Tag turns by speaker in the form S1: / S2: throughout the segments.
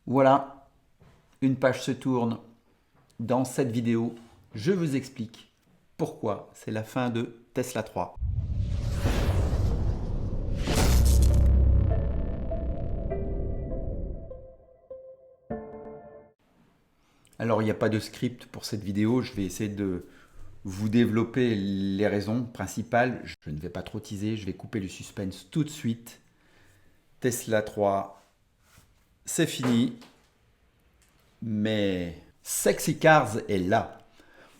S1: Voilà, une page se tourne. Dans cette vidéo, je vous explique pourquoi c'est la fin de Tesla 3. Alors, il n'y a pas de script pour cette vidéo. Je vais essayer de vous développer les raisons principales. Je ne vais pas trop teaser, je vais couper le suspense tout de suite. Tesla 3, c'est fini. Mais Sexy Cars est là.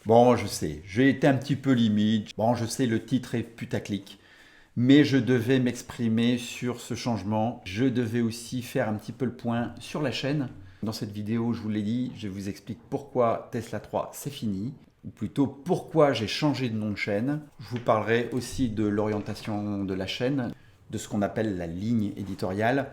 S1: Bon, je sais, j'ai été un petit peu limite. Bon, je sais, le titre est putaclic. Mais je devais m'exprimer sur ce changement. Je devais aussi faire un petit peu le point sur la chaîne. Dans cette vidéo, je vous l'ai dit, je vous explique pourquoi Tesla 3 c'est fini. Ou plutôt pourquoi j'ai changé de nom de chaîne. Je vous parlerai aussi de l'orientation de la chaîne, de ce qu'on appelle la ligne éditoriale.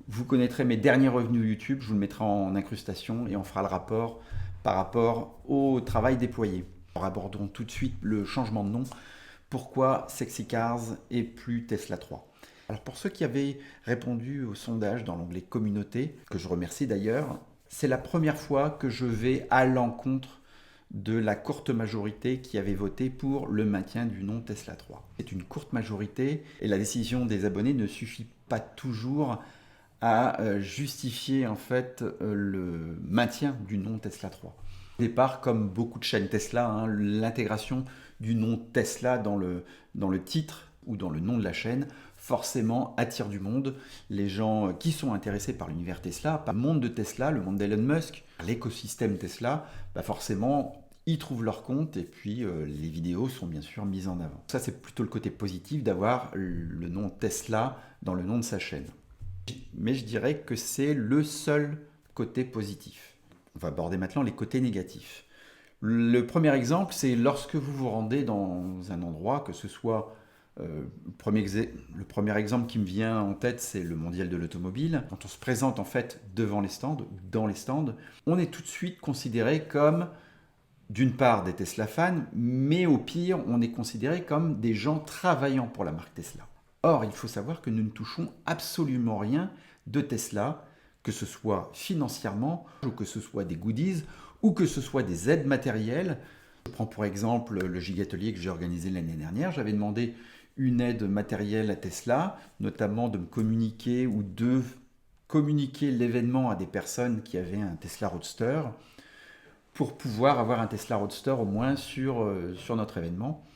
S1: Vous connaîtrez mes derniers revenus YouTube, je vous le mettrai en incrustation et on fera le rapport par rapport au travail déployé. Alors abordons tout de suite le changement de nom. Pourquoi Sexy Cars et plus Tesla 3 ? Alors pour ceux qui avaient répondu au sondage dans l'onglet communauté, que je remercie d'ailleurs, c'est la première fois que je vais à l'encontre de la courte majorité qui avait voté pour le maintien du nom Tesla 3. C'est une courte majorité et la décision des abonnés ne suffit pas toujours à justifier en fait le maintien du nom Tesla 3. Au départ, comme beaucoup de chaînes Tesla, l'intégration du nom Tesla dans le titre ou dans le nom de la chaîne forcément attire du monde. Les gens qui sont intéressés par l'univers Tesla, par le monde de Tesla, le monde d'Elon Musk, l'écosystème Tesla, forcément ils trouvent leur compte et puis les vidéos sont bien sûr mises en avant. Ça c'est plutôt le côté positif d'avoir le nom Tesla dans le nom de sa chaîne. Mais je dirais que c'est le seul côté positif. On va aborder maintenant les côtés négatifs. Le premier exemple, c'est lorsque vous vous rendez dans un endroit, que ce soit le premier exemple qui me vient en tête, c'est le mondial de l'automobile. Quand on se présente en fait devant les stands ou dans les stands, on est tout de suite considéré comme d'une part des Tesla fans, mais au pire, on est considéré comme des gens travaillant pour la marque Tesla. Or, il faut savoir que nous ne touchons absolument rien de Tesla, que ce soit financièrement, ou que ce soit des goodies, ou que ce soit des aides matérielles. Je prends pour exemple le gigatelier que j'ai organisé l'année dernière. J'avais demandé une aide matérielle à Tesla, notamment de me communiquer ou de communiquer l'événement à des personnes qui avaient un Tesla Roadster pour pouvoir avoir un Tesla Roadster au moins sur notre événement.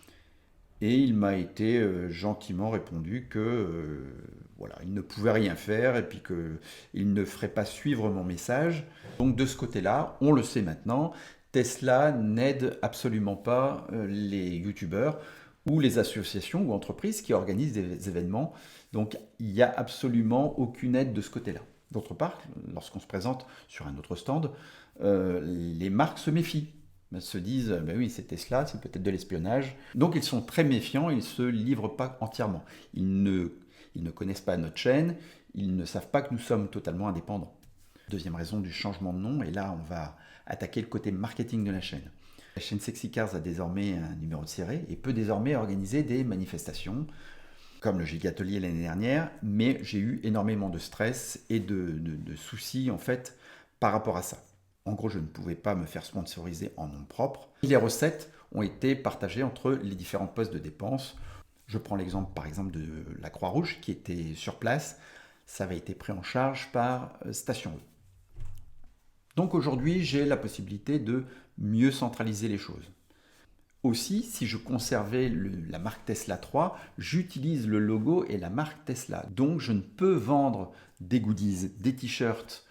S1: Et il m'a été gentiment répondu que voilà, il ne pouvait rien faire et puis qu'il ne ferait pas suivre mon message. Donc de ce côté-là, on le sait maintenant, Tesla n'aide absolument pas les youtubeurs ou les associations ou entreprises qui organisent des événements. Donc il n'y a absolument aucune aide de ce côté-là. D'autre part, lorsqu'on se présente sur un autre stand, les marques se méfient. Elles se disent, ben oui, c'est Tesla, c'est peut-être de l'espionnage. Donc ils sont très méfiants, ils ne se livrent pas entièrement. Ils ne connaissent pas notre chaîne, ils ne savent pas que nous sommes totalement indépendants. Deuxième raison du changement de nom, et là on va attaquer le côté marketing de la chaîne. La chaîne Sexy Cars a désormais un numéro de série et peut désormais organiser des manifestations, comme le Gigatelier l'année dernière, mais j'ai eu énormément de stress et de soucis en fait par rapport à ça. En gros, je ne pouvais pas me faire sponsoriser en nom propre. Et les recettes ont été partagées entre les différents postes de dépenses. Je prends l'exemple par exemple de la Croix-Rouge qui était sur place. Ça avait été pris en charge par Station E. Donc aujourd'hui, j'ai la possibilité de mieux centraliser les choses. Aussi, si je conservais la marque Tesla 3, j'utilise le logo et la marque Tesla. Donc je ne peux vendre des goodies, des t-shirts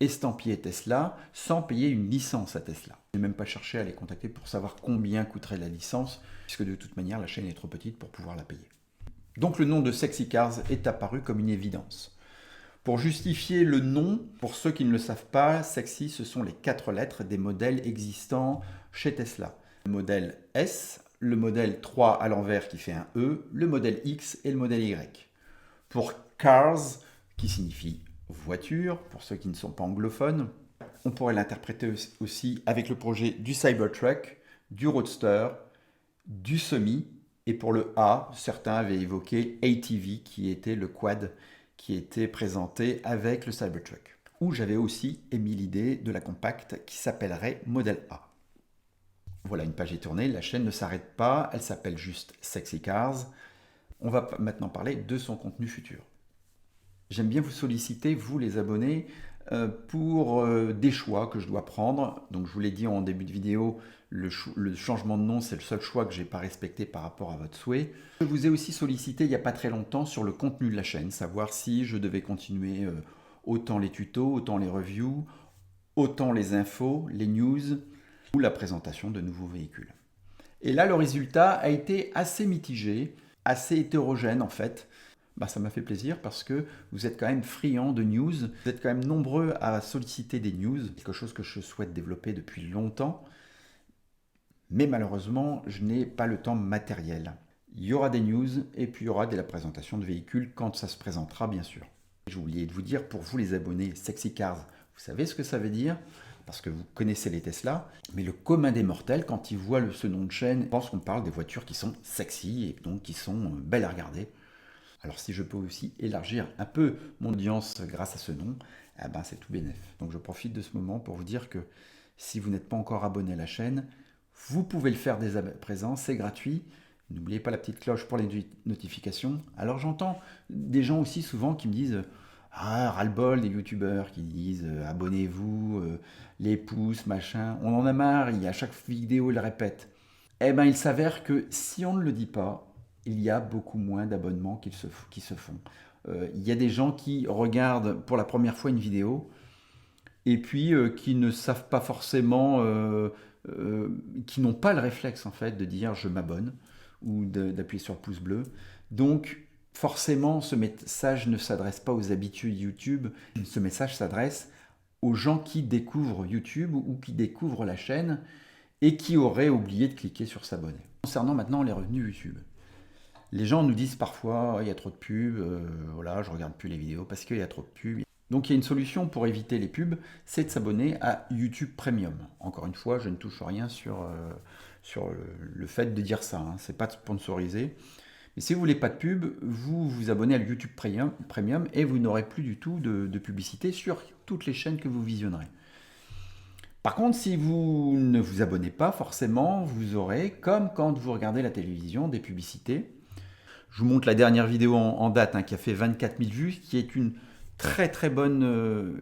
S1: estampillés Tesla sans payer une licence à Tesla. Je n'ai même pas cherché à les contacter pour savoir combien coûterait la licence, puisque de toute manière la chaîne est trop petite pour pouvoir la payer. Donc le nom de Sexy Cars est apparu comme une évidence. Pour justifier le nom, pour ceux qui ne le savent pas, Sexy, ce sont les 4 lettres des modèles existants chez Tesla. Le modèle S, le modèle 3 à l'envers qui fait un E, le modèle X et le modèle Y. Pour Cars, qui signifie voiture, pour ceux qui ne sont pas anglophones, on pourrait l'interpréter aussi avec le projet du Cybertruck, du Roadster, du Semi, et pour le A, certains avaient évoqué ATV, qui était le quad qui était présenté avec le Cybertruck. où j'avais aussi émis l'idée de la compacte qui s'appellerait Model A. Voilà, une page est tournée, la chaîne ne s'arrête pas, elle s'appelle juste Sexy Cars. On va maintenant parler de son contenu futur. J'aime bien vous solliciter, vous les abonnés, pour des choix que je dois prendre. Donc je vous l'ai dit en début de vidéo, le changement de nom, c'est le seul choix que je n'ai pas respecté par rapport à votre souhait. Je vous ai aussi sollicité il n'y a pas très longtemps sur le contenu de la chaîne, savoir si je devais continuer autant les tutos, autant les reviews, autant les infos, les news ou la présentation de nouveaux véhicules. Et là, le résultat a été assez mitigé, assez hétérogène en fait. Ça m'a fait plaisir parce que vous êtes quand même friands de news, vous êtes quand même nombreux à solliciter des news, quelque chose que je souhaite développer depuis longtemps, mais malheureusement, je n'ai pas le temps matériel. Il y aura des news et puis il y aura de la présentation de véhicules quand ça se présentera, bien sûr. J'ai oublié de vous dire, pour vous les abonnés Sexy Cars, vous savez ce que ça veut dire parce que vous connaissez les Tesla, mais le commun des mortels, quand il voit ce nom de chaîne, pense qu'on parle des voitures qui sont sexy et donc qui sont belles à regarder. Alors si je peux aussi élargir un peu mon audience grâce à ce nom, c'est tout bénef. Donc je profite de ce moment pour vous dire que si vous n'êtes pas encore abonné à la chaîne, vous pouvez le faire dès à présent, c'est gratuit. N'oubliez pas la petite cloche pour les notifications. Alors j'entends des gens aussi souvent qui me disent « Ah, ras-le-bol des youtubeurs qui disent abonnez-vous, les pouces, machin. On en a marre, à chaque vidéo ils le répètent. » Il s'avère que si on ne le dit pas, il y a beaucoup moins d'abonnements qui se font. Il y a des gens qui regardent pour la première fois une vidéo et puis qui ne savent pas forcément, qui n'ont pas le réflexe en fait de dire je m'abonne ou d'appuyer sur le pouce bleu. Donc forcément ce message ne s'adresse pas aux habitués YouTube, ce message s'adresse aux gens qui découvrent YouTube ou qui découvrent la chaîne et qui auraient oublié de cliquer sur s'abonner. Concernant maintenant les revenus YouTube. Les gens nous disent parfois il y a trop de pubs, voilà, je regarde plus les vidéos parce qu'il y a trop de pubs. Donc il y a une solution pour éviter les pubs, c'est de s'abonner à YouTube Premium. Encore une fois, je ne touche rien sur le fait de dire ça, hein. C'est pas sponsorisé. Mais si vous voulez pas de pub, vous vous abonnez à YouTube Premium et vous n'aurez plus du tout de publicité sur toutes les chaînes que vous visionnerez. Par contre, si vous ne vous abonnez pas, forcément, vous aurez, comme quand vous regardez la télévision, des publicités. Je vous montre la dernière vidéo en date qui a fait 24 000 vues, qui est une très très bonne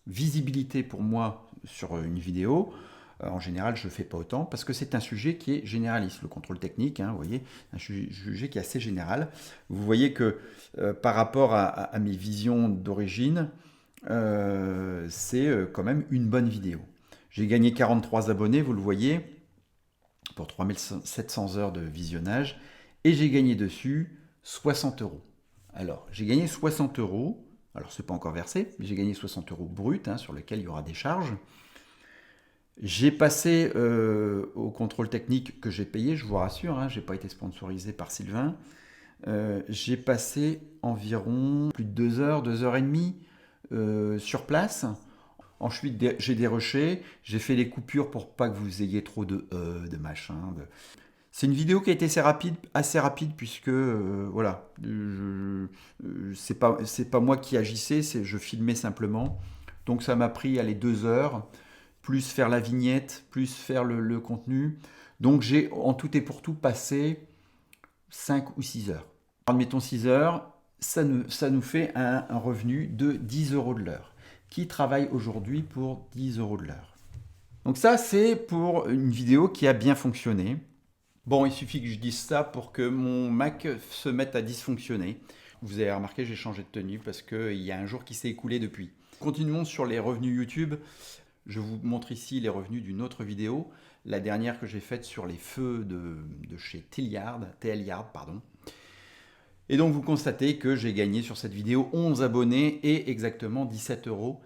S1: visibilité pour moi sur une vidéo. En général, je ne fais pas autant parce que c'est un sujet qui est généraliste. Le contrôle technique, vous voyez, un sujet qui est assez général. Vous voyez que par rapport à mes visions d'origine, c'est quand même une bonne vidéo. J'ai gagné 43 abonnés, vous le voyez, pour 3700 heures de visionnage. Et j'ai gagné dessus 60 €. Alors, j'ai gagné 60 €. Alors, ce n'est pas encore versé, mais j'ai gagné 60 € brut, sur lequel il y aura des charges. J'ai passé au contrôle technique que j'ai payé, je vous rassure, je n'ai pas été sponsorisé par Sylvain. J'ai passé environ plus de 2 heures, 2 heures et demie sur place. Ensuite, j'ai dérushé, j'ai fait les coupures pour pas que vous ayez trop de machin. C'est une vidéo qui a été assez rapide puisque voilà, c'est pas moi qui agissais, je filmais simplement. Donc ça m'a pris 2 heures, plus faire la vignette, plus faire le contenu. Donc j'ai en tout et pour tout passé 5 ou 6 heures. Admettons 6 heures, ça nous fait un revenu de 10 € de l'heure. Qui travaille aujourd'hui pour 10 € de l'heure? Donc ça, c'est pour une vidéo qui a bien fonctionné. Bon, il suffit que je dise ça pour que mon Mac se mette à dysfonctionner. Vous avez remarqué, j'ai changé de tenue parce qu'il y a un jour qui s'est écoulé depuis. Continuons sur les revenus YouTube. Je vous montre ici les revenus d'une autre vidéo, la dernière que j'ai faite sur les feux de chez TLiard. Et donc vous constatez que j'ai gagné sur cette vidéo 11 abonnés et exactement 17 €.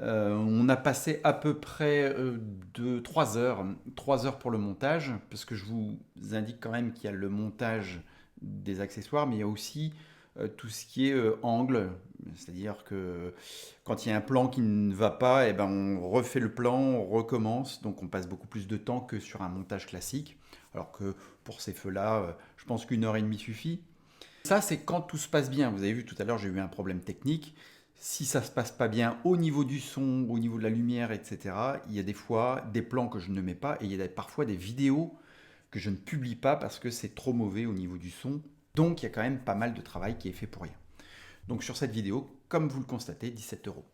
S1: On a passé à peu près de 3 heures pour le montage, parce que je vous indique quand même qu'il y a le montage des accessoires, mais il y a aussi tout ce qui est angle, c'est-à-dire que quand il y a un plan qui ne va pas, on refait le plan, on recommence, donc on passe beaucoup plus de temps que sur un montage classique, alors que pour ces feux-là, je pense qu'1 heure et demie suffit. Ça, c'est quand tout se passe bien. Vous avez vu tout à l'heure, j'ai eu un problème technique. Si ça se passe pas bien au niveau du son, au niveau de la lumière, etc., il y a des fois des plans que je ne mets pas et il y a parfois des vidéos que je ne publie pas parce que c'est trop mauvais au niveau du son. Donc il y a quand même pas mal de travail qui est fait pour rien. Donc sur cette vidéo, comme vous le constatez, 17 euros.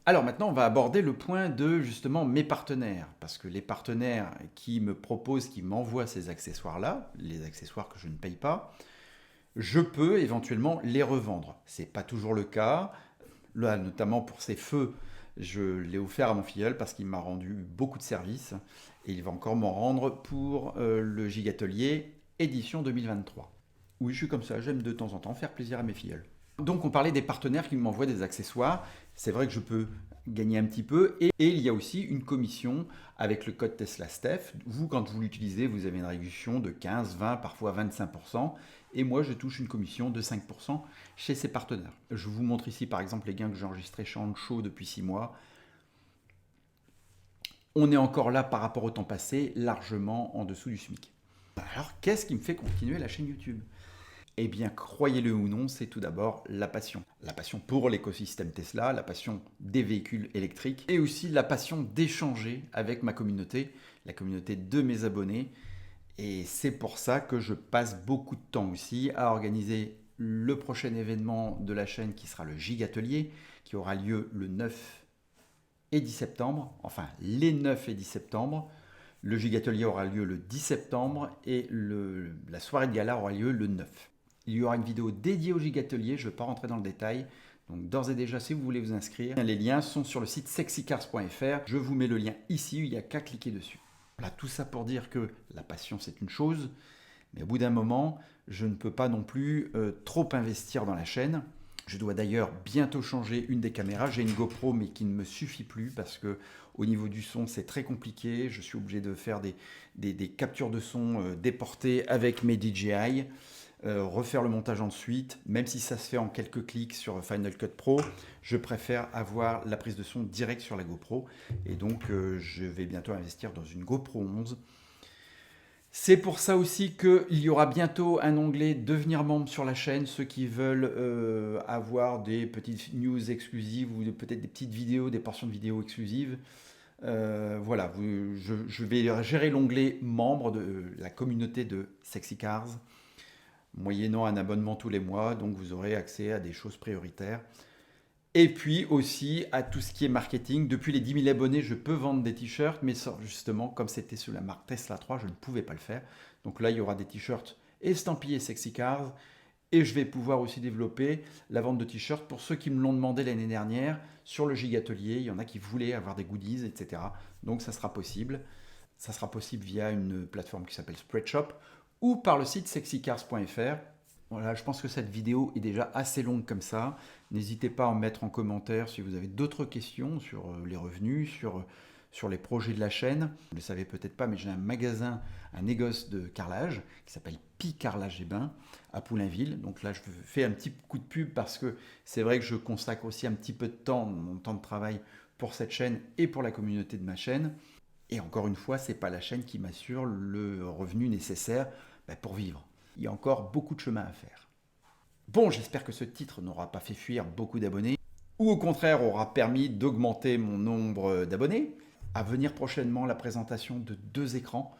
S1: Alors maintenant, on va aborder le point de justement mes partenaires, parce que les partenaires qui me proposent, qui m'envoient ces accessoires-là, les accessoires que je ne paye pas, je peux éventuellement les revendre. Ce n'est pas toujours le cas. Là, notamment pour ces feux, je l'ai offert à mon filleul parce qu'il m'a rendu beaucoup de services et il va encore m'en rendre pour le Gigatelier édition 2023. Oui, je suis comme ça, j'aime de temps en temps faire plaisir à mes filleuls. Donc on parlait des partenaires qui m'envoient des accessoires. C'est vrai que je peux gagner un petit peu. Et il y a aussi une commission avec le code Tesla Steph. Vous, quand vous l'utilisez, vous avez une réduction de 15, 20, parfois 25%. Et moi, je touche une commission de 5% chez ces partenaires. Je vous montre ici, par exemple, les gains que j'ai enregistrés chez Ancho depuis 6 mois. On est encore là par rapport au temps passé, largement en dessous du SMIC. Alors, qu'est-ce qui me fait continuer la chaîne YouTube ? Eh bien, croyez-le ou non, c'est tout d'abord la passion. La passion pour l'écosystème Tesla, la passion des véhicules électriques et aussi la passion d'échanger avec ma communauté, la communauté de mes abonnés. Et c'est pour ça que je passe beaucoup de temps aussi à organiser le prochain événement de la chaîne qui sera le Gigatelier, qui aura lieu le 9 et 10 septembre, enfin les 9 et 10 septembre. Le Gigatelier aura lieu le 10 septembre et la soirée de gala aura lieu le 9. Il y aura une vidéo dédiée au Gigatelier, je ne vais pas rentrer dans le détail. Donc d'ores et déjà, si vous voulez vous inscrire, les liens sont sur le site sexycars.fr. Je vous mets le lien ici, il n'y a qu'à cliquer dessus. Voilà, tout ça pour dire que la passion, c'est une chose, mais au bout d'un moment, je ne peux pas non plus trop investir dans la chaîne. Je dois d'ailleurs bientôt changer une des caméras. J'ai une GoPro, mais qui ne me suffit plus parce que au niveau du son, c'est très compliqué. Je suis obligé de faire des captures de son déportées avec mes DJI. Refaire le montage ensuite, même si ça se fait en quelques clics sur Final Cut Pro, je préfère avoir la prise de son direct sur la GoPro et donc je vais bientôt investir dans une GoPro 11. C'est pour ça aussi qu'il y aura bientôt un onglet devenir membre sur la chaîne, ceux qui veulent avoir des petites news exclusives ou peut-être des petites vidéos, des portions de vidéos exclusives. Voilà, je vais gérer l'onglet membre de la communauté de Sexy Cars, moyennant un abonnement tous les mois, donc vous aurez accès à des choses prioritaires. Et puis aussi à tout ce qui est marketing. Depuis les 10 000 abonnés, je peux vendre des t-shirts, mais justement, comme c'était sous la marque Tesla 3, je ne pouvais pas le faire. Donc là, il y aura des t-shirts estampillés Sexy Cars. Et je vais pouvoir aussi développer la vente de t-shirts pour ceux qui me l'ont demandé l'année dernière sur le Gigatelier. Il y en a qui voulaient avoir des goodies, etc. Donc ça sera possible. Ça sera possible via une plateforme qui s'appelle Spreadshop ou par le site sexycars.fr. Voilà, je pense que cette vidéo est déjà assez longue comme ça. N'hésitez pas à en mettre en commentaire si vous avez d'autres questions sur les revenus, sur les projets de la chaîne. Vous ne le savez peut-être pas, mais j'ai un magasin, un négoce de carrelage qui s'appelle Pi Carrelage et Bain à Poulainville. Donc là, je fais un petit coup de pub parce que c'est vrai que je consacre aussi un petit peu de temps, mon temps de travail pour cette chaîne et pour la communauté de ma chaîne. Et encore une fois, ce n'est pas la chaîne qui m'assure le revenu nécessaire pour vivre. Il y a encore beaucoup de chemin à faire. Bon, j'espère que ce titre n'aura pas fait fuir beaucoup d'abonnés, ou au contraire aura permis d'augmenter mon nombre d'abonnés. À venir prochainement la présentation de 2 écrans.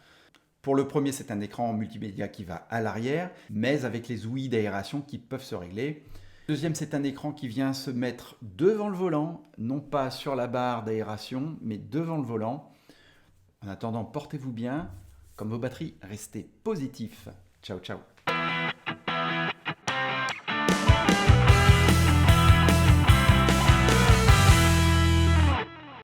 S1: Pour le premier, c'est un écran multimédia qui va à l'arrière, mais avec les ouïes d'aération qui peuvent se régler. Le deuxième, c'est un écran qui vient se mettre devant le volant, non pas sur la barre d'aération, mais devant le volant. En attendant, portez-vous bien. Comme vos batteries, restez positifs. Ciao, ciao.